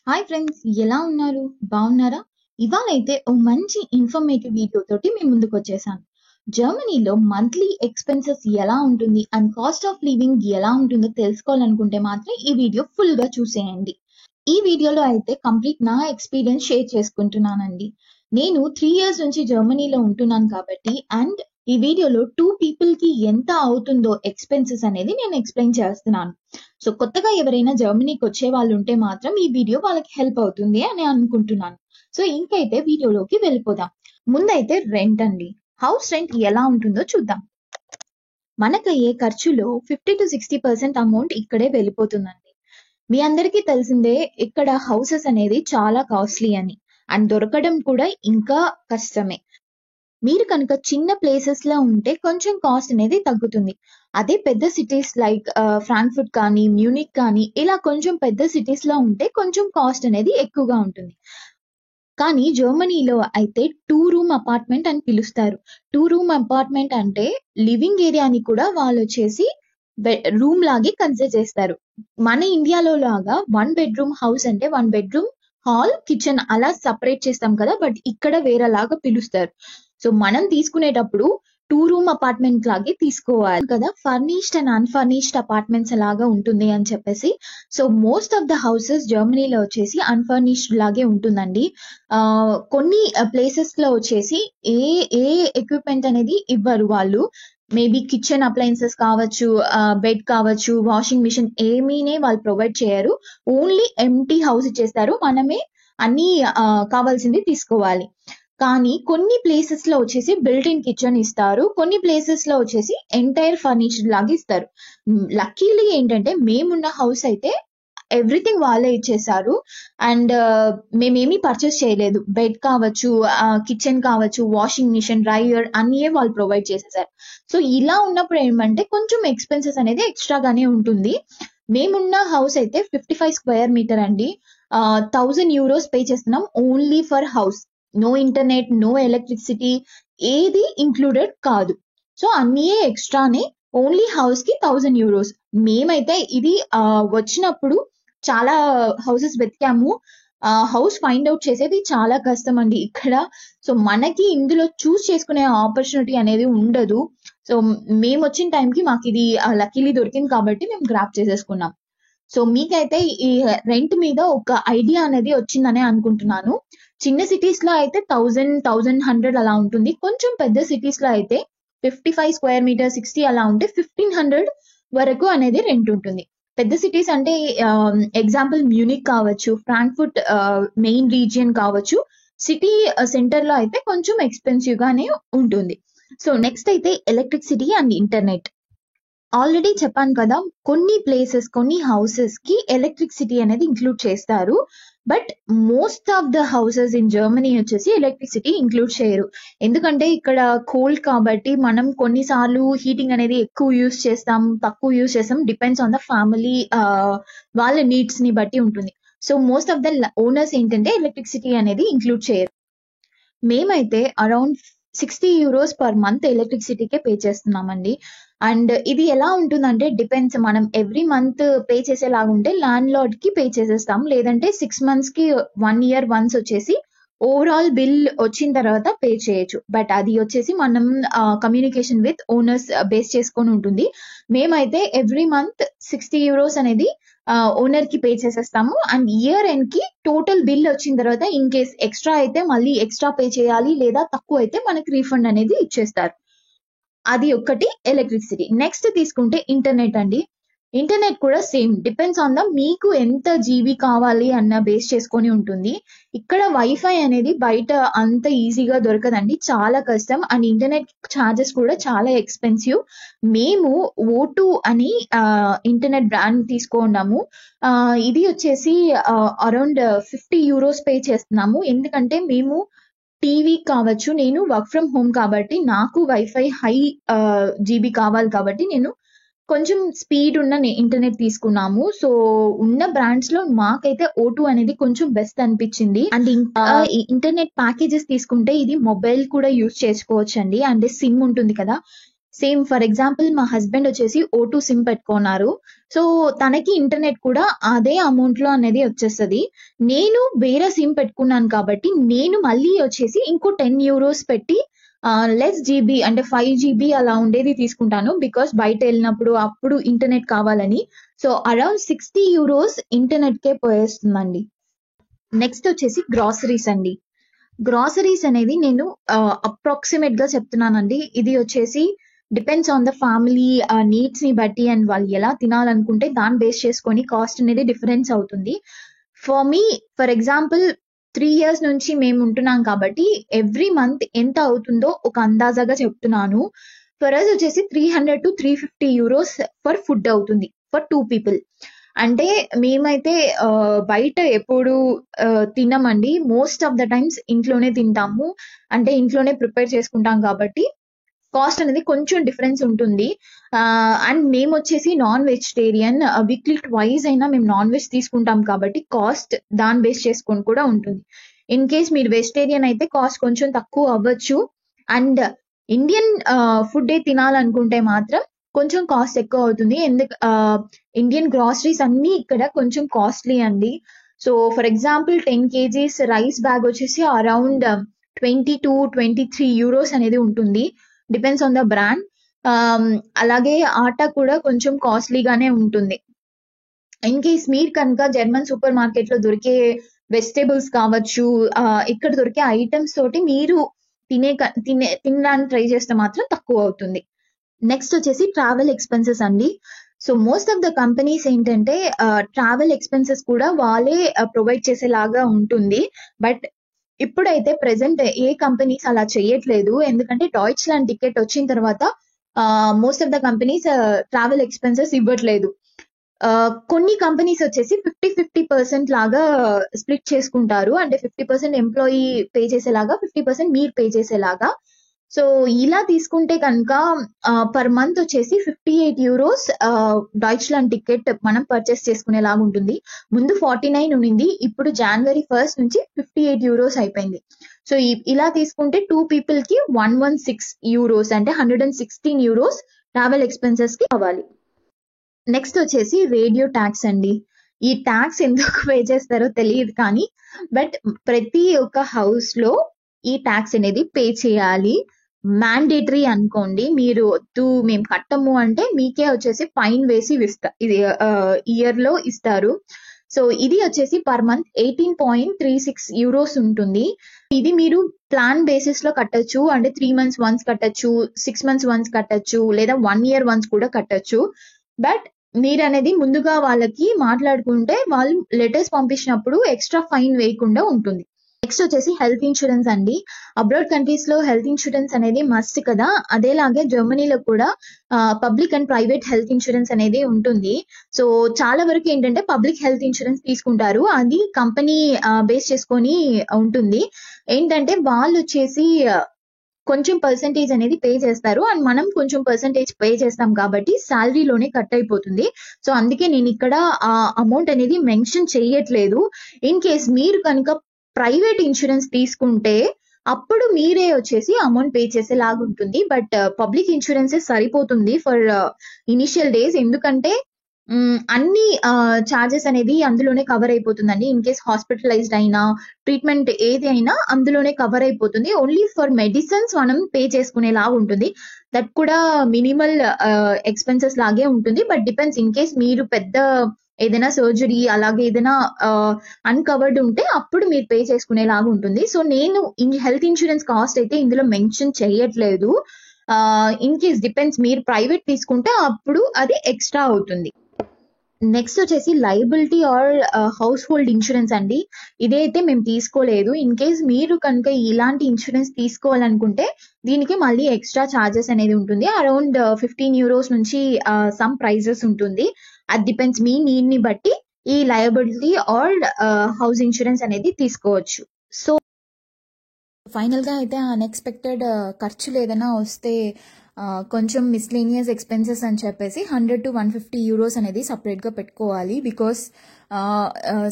Hi friends, ఎలా ఉన్నారు? బాగున్నారా? ఇవాళైతే ఓ మంచి ఇన్ఫర్మేటివ్ వీడియో తోటి మీ ముందుకు వచ్చేసాను. జర్మనీలో మంత్లీ ఎక్స్పెన్సెస్ ఎలా ఉంటుంది అండ్ కాస్ట్ ఆఫ్ లివింగ్ ఎలా ఉంటుందో తెలుసుకోవాలనుకుంటే మాత్రం ఈ వీడియో ఫుల్ గా చూసేయండి. ఈ వీడియోలో అయితే కంప్లీట్ నా ఎక్స్పీరియన్స్ షేర్ చేసుకుంటున్నానండి. నేను 3 years నుంచి జర్మనీలో ఉంటున్నాను కాబట్టి అండ్ ఈ వీడియోలో 2 people కి ఎంత అవుతుందో ఎక్స్పెన్సెస్ అనేది నేను ఎక్స్ప్లెయిన్ చేస్తున్నాను. సో కొత్తగా ఎవరైనా జర్మనీకి వచ్చే వాళ్ళు ఉంటే మాత్రం ఈ వీడియో వాళ్ళకి హెల్ప్ అవుతుంది అని అనుకుంటున్నాను. సో ఇంకైతే వీడియోలోకి వెళ్ళిపోదాం. ముందైతే రెంట్ అండి. హౌస్ రెంట్ ఎలా ఉంటుందో చూద్దాం. మనకయ్యే ఖర్చులో 50 to 60% అమౌంట్ ఇక్కడే వెళ్ళిపోతుందండి. మీ అందరికీ తెలిసిందే ఇక్కడ హౌసెస్ అనేది చాలా కాస్ట్లీ అని అండ్ దొరకడం కూడా ఇంకా కష్టమే. మీరు కనుక చిన్న ప్లేసెస్ లో ఉంటే కొంచెం కాస్ట్ అనేది తగ్గుతుంది. అదే పెద్ద సిటీస్ లైక్ ఫ్రాంక్ఫర్ట్ కానీ మ్యూనిక్ కానీ ఇలా కొంచెం పెద్ద సిటీస్ లో ఉంటే కొంచెం కాస్ట్ అనేది ఎక్కువగా ఉంటుంది. కానీ జర్మనీలో అయితే 2 room అపార్ట్మెంట్ అని పిలుస్తారు. 2 room అపార్ట్మెంట్ అంటే లివింగ్ ఏరియాని కూడా వాళ్ళు వచ్చేసి రూమ్ లాగే కన్సిడర్ చేస్తారు. మన ఇండియాలో లాగా 1 bedroom హౌస్ అంటే 1 bedroom హాల్ కిచెన్ అలా సపరేట్ చేస్తాం కదా, బట్ ఇక్కడ వేరేలాగా పిలుస్తారు. సో మనం తీసుకునేటప్పుడు 2 room అపార్ట్మెంట్ లాగే తీసుకోవాలి కదా, ఫర్నిష్డ్ అండ్ అన్ఫర్నిష్డ్ అపార్ట్మెంట్స్ లాగా ఉంటుంది అని చెప్పేసి. So most of the houses జర్మనీలో వచ్చేసి అన్ఫర్నిష్డ్ లాగే ఉంటుందండి. కొన్ని ప్లేసెస్ లో వచ్చేసి ఏ ఏ ఎక్విప్మెంట్ అనేది ఇవ్వరు వాళ్ళు. మేబీ కిచెన్ అప్లయన్సెస్ కావచ్చు, బెడ్ కావచ్చు, వాషింగ్ మిషన్ ఏమీనే వాళ్ళు ప్రొవైడ్ చేయరు. ఓన్లీ ఎంటీ హౌస్ ఇచ్చేస్తారు. మనమే అన్ని కావాల్సింది తీసుకోవాలి. కానీ కొన్ని ప్లేసెస్ లో వచ్చేసి బిల్ట్ ఇన్ కిచెన్ ఇస్తారు, కొన్ని ప్లేసెస్ లో వచ్చేసి ఎంటైర్ ఫర్నిచర్ లాగా ఇస్తారు. లక్కీలీ ఏంటంటే మేమున్న హౌస్ అయితే ఎవ్రీథింగ్ వాళ్ళే ఇచ్చేసారు అండ్ మేమేమీ పర్చేస్ చేయలేదు. బెడ్ కావచ్చు, కిచెన్ కావచ్చు, వాషింగ్ మిషన్, డ్రైయర్ అన్నీ వాళ్ళు ప్రొవైడ్ చేసేసారు. సో ఇలా ఉన్నప్పుడు ఏమంటే కొంచెం ఎక్స్పెన్సెస్ అనేది ఎక్స్ట్రాగానే ఉంటుంది. మేమున్న హౌస్ అయితే 55 square meter అండి. 1000 euros పే చేస్తున్నాం only for house. No internet, no electricity, ఏది ఇంక్లూడెడ్ కాదు. సో అన్నీ ఎక్స్ట్రానే. ఓన్లీ హౌస్ కి 1000 euros. మేమైతే ఇది వచ్చినప్పుడు చాలా హౌసెస్ వెతికాము. హౌస్ ఫైండ్ అవుట్ చేసేది చాలా కష్టం అండి ఇక్కడ. సో మనకి ఇందులో చూస్ చేసుకునే ఆపర్చునిటీ అనేది ఉండదు. సో మేము వచ్చిన టైంకి మాకు ఇది లక్కీలీ దొరికింది కాబట్టి మేము గ్రాప్ చేసేసుకున్నాం. సో మీకైతే ఈ రెంట్ మీద ఒక ఐడియా అనేది వచ్చిందనే అనుకుంటున్నాను. చిన్న సిటీస్ లో అయితే 1000, 1100 అలా ఉంటుంది. కొంచెం పెద్ద సిటీస్ లో అయితే 55 square meter, 60 అలా ఉంటే 1500 వరకు అనేది రెంట్ ఉంటుంది. పెద్ద సిటీస్ అంటే ఎగ్జాంపుల్ మ్యూనిక్ కావచ్చు, ఫ్రాంక్ఫర్ట్ మెయిన్ రీజియన్ కావచ్చు, సిటీ సెంటర్ లో అయితే కొంచెం ఎక్స్పెన్సివ్ గానే ఉంటుంది. సో నెక్స్ట్ అయితే ఎలక్ట్రిసిటీ అండ్ ఇంటర్నెట్. ఆల్రెడీ చెప్పాను కదా, కొన్ని ప్లేసెస్, కొన్ని హౌసెస్ కి ఎలక్ట్రిసిటీ అనేది ఇంక్లూడ్ చేస్తారు. But most of the houses in Germany వచ్చేసి ఎలక్ట్రిసిటీ ఇంక్లూడ్ చేయరు. ఎందుకంటే ఇక్కడ కోల్డ్ కాబట్టి మనం కొన్నిసార్లు హీటింగ్ అనేది ఎక్కువ యూస్ చేస్తాం, తక్కువ యూస్ చేస్తాం. డిపెండ్స్ ఆన్ ద ఫ్యామిలీ, వాళ్ళ నీడ్స్ ని బట్టి ఉంటుంది. So most of the owners ఏంటంటే ఎలక్ట్రిసిటీ అనేది ఇంక్లూడ్ చేయరు. మేమైతే అరౌండ్ 60 euros పర్ మంత్ ఎలక్ట్రిసిటీకే పే చేస్తున్నామండి. అండ్ ఇది ఎలా ఉంటుందంటే డిపెండ్స్. మనం ఎవ్రీ మంత్ పే చేసేలాగా ఉంటే ల్యాండ్ లార్డ్ కి పే చేసేస్తాం, లేదంటే 6 months కి 1 year వన్స్ వచ్చేసి ఓవరాల్ బిల్ వచ్చిన తర్వాత పే చేయొచ్చు. బట్ అది వచ్చేసి మనం కమ్యూనికేషన్ విత్ ఓనర్స్ బేస్ చేసుకొని ఉంటుంది. మేమైతే ఎవ్రీ మంత్ 60 euros అనేది ఓనర్ కి పే చేసేస్తాము. అండ్ ఇయర్ ఎండ్ కి టోటల్ బిల్ వచ్చిన తర్వాత ఇన్ కేస్ ఎక్స్ట్రా అయితే మళ్ళీ ఎక్స్ట్రా పే చేయాలి, లేదా తక్కువ అయితే మనకి రీఫండ్ అనేది ఇచ్చేస్తారు. అది ఒక్కటి ఎలక్ట్రిసిటీ. నెక్స్ట్ తీసుకుంటే ఇంటర్నెట్ అండి. ఇంటర్నెట్ కూడా సేమ్, డిపెండ్స్ ఆన్ ద మీకు ఎంత జీబీ కావాలి అన్న బేస్ చేసుకొని ఉంటుంది. ఇక్కడ వైఫై అనేది బయట అంత ఈజీగా దొరకదండి, చాలా కష్టం. అండ్ ఇంటర్నెట్ ఛార్జెస్ కూడా చాలా ఎక్స్పెన్సివ్. మేము O2 అని ఇంటర్నెట్ బ్రాండ్ తీసుకున్నాము. ఇది వచ్చేసి అరౌండ్ 50 euros పే చేస్తున్నాము. ఎందుకంటే మేము టీవీ కావచ్చు, నేను వర్క్ ఫ్రమ్ హోమ్ కాబట్టి నాకు వైఫై హై జీబీ కావాలి కాబట్టి నేను కొంచెం స్పీడ్ ఉన్న ఇంటర్నెట్ తీసుకున్నాము. సో ఉన్న బ్రాండ్స్ లో మాకైతే O2 అనేది కొంచెం బెస్ట్ అనిపించింది. అండ్ ఇంకా ఇంటర్నెట్ ప్యాకేజెస్ తీసుకుంటే ఇది మొబైల్ కూడా యూజ్ చేసుకోవచ్చు అండి. అంటే సిమ్ ఉంటుంది కదా, సేమ్ ఫర్ ఎగ్జాంపుల్ మా హస్బెండ్ వచ్చేసి O2 సిమ్ పెట్టుకున్నారు. సో తనకి ఇంటర్నెట్ కూడా అదే అమౌంట్ లో అనేది వచ్చేస్తుంది. నేను వేరే సిమ్ పెట్టుకున్నాను కాబట్టి నేను మళ్ళీ వచ్చేసి ఇంకో €10 పెట్టి లెస్ జీబీ అంటే 5 GB అలా ఉండేది తీసుకుంటాను. బికాస్ బయట వెళ్ళినప్పుడు అప్పుడు ఇంటర్నెట్ కావాలని. సో అరౌండ్ €60 ఇంటర్నెట్ కే పోయేస్తుందండి. నెక్స్ట్ వచ్చేసి గ్రాసరీస్ అండి. గ్రాసరీస్ అనేది నేను అప్రాక్సిమేట్ గా చెప్తున్నానండి. ఇది వచ్చేసి depends on the family needs ని బట్టి అండ్ వాళ్ళు ఎలా తినాలనుకుంటే దాన్ని బేస్ చేసుకొని కాస్ట్ అనేది డిఫరెన్స్ అవుతుంది. For me for example 3 years నుంచి మేము ఉంటున్నాం కాబట్టి ఎవ్రీ మంత్ ఎంత అవుతుందో ఒక అందాజాగా చెప్తున్నాను. ఫర్ అస్ వచ్చేసి €300 to €350 ఫర్ ఫుడ్ అవుతుంది ఫర్ 2 people. అంటే మేమైతే బయట ఎప్పుడు తినమండి. మోస్ట్ ఆఫ్ ద టైమ్స్ ఇంట్లోనే తింటాము. అంటే ఇంట్లోనే ప్రిపేర్ చేసుకుంటాం కాబట్టి కాస్ట్ అనేది కొంచెం డిఫరెన్స్ ఉంటుంది. అండ్ మేము వచ్చేసి నాన్ వెజిటేరియన్. వీక్లీ ట్వైస్ అయినా మేము నాన్ వెజ్ తీసుకుంటాం కాబట్టి కాస్ట్ దాన్ని బేస్ చేసుకొని కూడా ఉంటుంది. ఇన్ కేస్ మీరు వెజిటేరియన్ అయితే కాస్ట్ కొంచెం తక్కువ అవ్వచ్చు. అండ్ ఇండియన్ ఫుడ్ తినాలనుకుంటే మాత్రం కొంచెం కాస్ట్ ఎక్కువ అవుతుంది. ఇండియన్ గ్రాసరీస్ అన్ని ఇక్కడ కొంచెం కాస్ట్లీ అండి. So for example 10 kgs rice bag వచ్చేసి అరౌండ్ €20 to €23 అనేది ఉంటుంది. Depends on the brand. అలాగే ఆటా కూడా కొంచెం కాస్ట్లీగానే ఉంటుంది. ఇన్ కేస్ మీరు కనుక జర్మన్ సూపర్ మార్కెట్ లో దొరికే వెజిటేబుల్స్ కావచ్చు, ఇక్కడ దొరికే ఐటమ్స్ తోటి మీరు తినడానికి ట్రై చేస్తే మాత్రం తక్కువ అవుతుంది. నెక్స్ట్ వచ్చేసి ట్రావెల్ ఎక్స్పెన్సెస్ అండి. So most of the companies ఏంటంటే ట్రావెల్ ఎక్స్పెన్సెస్ కూడా వాళ్ళే ప్రొవైడ్ చేసేలాగా ఉంటుంది. బట్ ఇప్పుడైతే ప్రెసెంట్ ఏ కంపెనీస్ అలా చేయట్లేదు. ఎందుకంటే డాయిచ్లాండ్ టికెట్ వచ్చిన తర్వాత most of the companies travel expenses ఇవ్వట్లేదు. కొన్ని కంపెనీస్ వచ్చేసి 50-50% లాగా స్ప్లిట్ చేసుకుంటారు. అంటే 50% ఎంప్లాయీ పే చేసేలాగా, 50% మీరు పే చేసేలాగా. సో ఇలా తీసుకుంటే కనుక పర్ మంత్ వచ్చేసి €58 డాయిచ్లాండ్ టికెట్ మనం పర్చేస్ చేసుకునేలాగా ఉంటుంది. ముందు 49 ఉండింది, ఇప్పుడు January 1st నుంచి €58 అయిపోయింది. సో ఇలా తీసుకుంటే 2 people కి €116 అంటే €116 ట్రావెల్ ఎక్స్పెన్సెస్ కి అవ్వాలి. నెక్స్ట్ వచ్చేసి రేడియో ట్యాక్స్ అండి. ఈ ట్యాక్స్ ఎందుకు పే చేస్తారో తెలియదు కానీ బట్ ప్రతి ఒక్క హౌస్ లో ఈ ట్యాక్స్ అనేది పే చేయాలి. మ్యాండేటరీ అనుకోండి. మీరు వద్దు మేము కట్టము అంటే మీకే వచ్చేసి ఫైన్ వేసి ఇది ఇయర్ లో ఇస్తారు. సో ఇది వచ్చేసి పర్ మంత్ €18.36 ఉంటుంది. ఇది మీరు ప్లాన్ బేసిస్ లో కట్టొచ్చు. అంటే 3 months వన్స్ కట్టొచ్చు, 6 months వన్స్ కట్టొచ్చు, లేదా 1 year వన్స్ కూడా కట్టొచ్చు. బట్ మీరు అనేది ముందుగా వాళ్ళకి మాట్లాడుకుంటే వాళ్ళు లెటర్స్ పంపించినప్పుడు ఎక్స్ట్రా ఫైన్ వేయకుండా ఉంటుంది. నెక్స్ట్ వచ్చేసి హెల్త్ ఇన్సూరెన్స్ అండి. అబ్రాడ్ కంట్రీస్ లో హెల్త్ ఇన్సూరెన్స్ అనేది మస్ట్ కదా. అదేలాగే జర్మనీలో కూడా public and private health insurance అనేది ఉంటుంది. సో చాలా వరకు ఏంటంటే పబ్లిక్ హెల్త్ ఇన్సూరెన్స్ తీసుకుంటారు. అది కంపెనీ బేస్ చేసుకొని ఉంటుంది. ఏంటంటే వాళ్ళు వచ్చేసి కొంచెం పర్సెంటేజ్ అనేది పే చేస్తారు అండ్ మనం కొంచెం పర్సెంటేజ్ పే చేస్తాం కాబట్టి శాలరీలోనే కట్ అయిపోతుంది. సో అందుకే నేను ఇక్కడ ఆ అమౌంట్ అనేది మెన్షన్ చేయట్లేదు. ఇన్ కేస్ మీరు కనుక ప్రైవేట్ ఇన్సూరెన్స్ తీసుకుంటే అప్పుడు మీరే వచ్చేసి అమౌంట్ పే చేసేలాగా ఉంటుంది. బట్ పబ్లిక్ ఇన్సూరెన్సే సరిపోతుంది ఫర్ ఇనిషియల్ డేస్. ఎందుకంటే అన్ని చార్జెస్ అనేది అందులోనే కవర్ అయిపోతుందండి. ఇన్ కేస్ హాస్పిటలైజ్డ్ అయినా, ట్రీట్మెంట్ ఏది అయినా అందులోనే కవర్ అయిపోతుంది. ఓన్లీ ఫర్ మెడిసిన్స్ మనం పే చేసుకునేలా ఉంటుంది. దట్ కూడా మినిమల్ ఎక్స్పెన్సెస్ లాగే ఉంటుంది. బట్ డిపెండ్స్, ఇన్ కేస్ మీరు పెద్ద ఏదైనా సర్జరీ అలాగే ఏదైనా అన్కవర్డ్ ఉంటే అప్పుడు మీరు పే చేసుకునేలాగా ఉంటుంది. సో నేను హెల్త్ ఇన్సూరెన్స్ కాస్ట్ అయితే ఇందులో మెన్షన్ చేయట్లేదు. ఇన్ కేస్ డిపెండ్స్, మీరు ప్రైవేట్ తీసుకుంటే అప్పుడు అది ఎక్స్ట్రా అవుతుంది. నెక్స్ట్ వచ్చేసి liability or household insurance అండి. ఇదైతే మేము తీసుకోలేదు. ఇన్ కేస్ మీరు కనుక ఇలాంటి ఇన్సూరెన్స్ తీసుకోవాలనుకుంటే దీనికి మళ్ళీ ఎక్స్ట్రా ఛార్జెస్ అనేది ఉంటుంది. అరౌండ్ €15 నుంచి సమ్ ప్రైజెస్ ఉంటుంది. అది డిపెండ్స్ మీ నీడ్ ని బట్టి ఈ లయబిలిటీ ఆర్ హౌస్ ఇన్సూరెన్స్ అనేది తీసుకోవచ్చు. సో ఫైనల్ గా అయితే అన్ఎక్స్పెక్టెడ్ ఖర్చులు ఏదైనా వస్తే కొంచెం మిస్లేనియస్ ఎక్స్పెన్సెస్ అని చెప్పేసి 100 to 150 యూరోస్ అనేది సపరేట్గా పెట్టుకోవాలి. బికాస్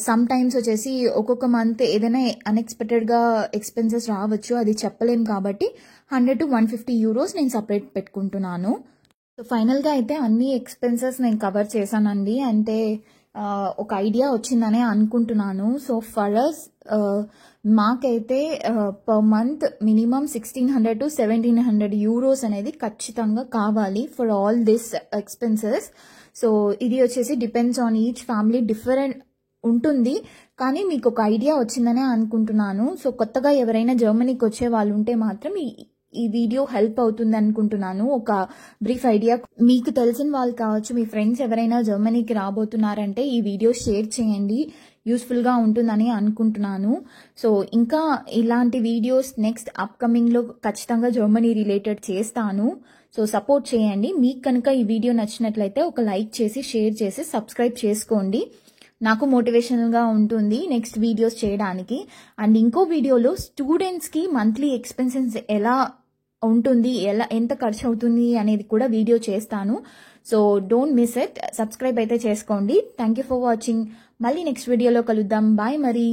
సమ్ టైమ్స్ వచ్చేసి ఒక్కొక్క మంత్ ఏదైనా అన్ఎక్స్పెక్టెడ్గా ఎక్స్పెన్సెస్ రావచ్చు, అది చెప్పలేం. కాబట్టి 100 to 150 యూరోస్ నేను సపరేట్ పెట్టుకుంటున్నాను. సో ఫైనల్గా అయితే అన్ని ఎక్స్పెన్సెస్ నేను కవర్ చేశానండి. అంటే ఒక ఐడియా వచ్చిందనే అనుకుంటున్నాను. సో ఫర్ అస్ మాకైతే per month minimum 1600 to 1700 euros అనేది ఖచ్చితంగా కావాలి for all this expenses. So ఇది వచ్చేసి depends on each family, different ఉంటుంది. కానీ మీకు ఒక ఐడియా వచ్చిందనే అనుకుంటున్నాను. సో కొత్తగా ఎవరైనా జర్మనీకి వచ్చే వాళ్ళు ఉంటే మాత్రం ఈ వీడియో హెల్ప్ అవుతుంది అనుకుంటున్నాను. ఒక బ్రీఫ్ ఐడియా, మీకు తెలిసిన వాళ్ళు కావచ్చు, మీ ఫ్రెండ్స్ ఎవరైనా జర్మనీకి రాబోతున్నారంటే ఈ వీడియో షేర్ చేయండి, యూస్ఫుల్గా ఉంటుందని అనుకుంటున్నాను. సో ఇంకా ఇలాంటి వీడియోస్ నెక్స్ట్ అప్కమింగ్లో ఖచ్చితంగా జర్మనీ రిలేటెడ్ చేస్తాను. సో సపోర్ట్ చేయండి. మీకు కనుక ఈ వీడియో నచ్చినట్లయితే ఒక లైక్ చేసి, షేర్ చేసి, సబ్స్క్రైబ్ చేసుకోండి. నాకు మోటివేషనల్గా ఉంటుంది నెక్స్ట్ వీడియోస్ చేయడానికి. అండ్ ఇంకో వీడియోలో స్టూడెంట్స్కి మంత్లీ ఎక్స్పెన్సెస్ ఎలా ఉంటుంది, ఎంత ఖర్చు అవుతుంది అనేది కూడా వీడియో చేస్తాను. So don't miss it. Subscribe అయితే చేసుకోండి. Thank you for watching. మళ్ళీ నెక్స్ట్ వీడియోలో కలుద్దాం. బాయ్ మరి.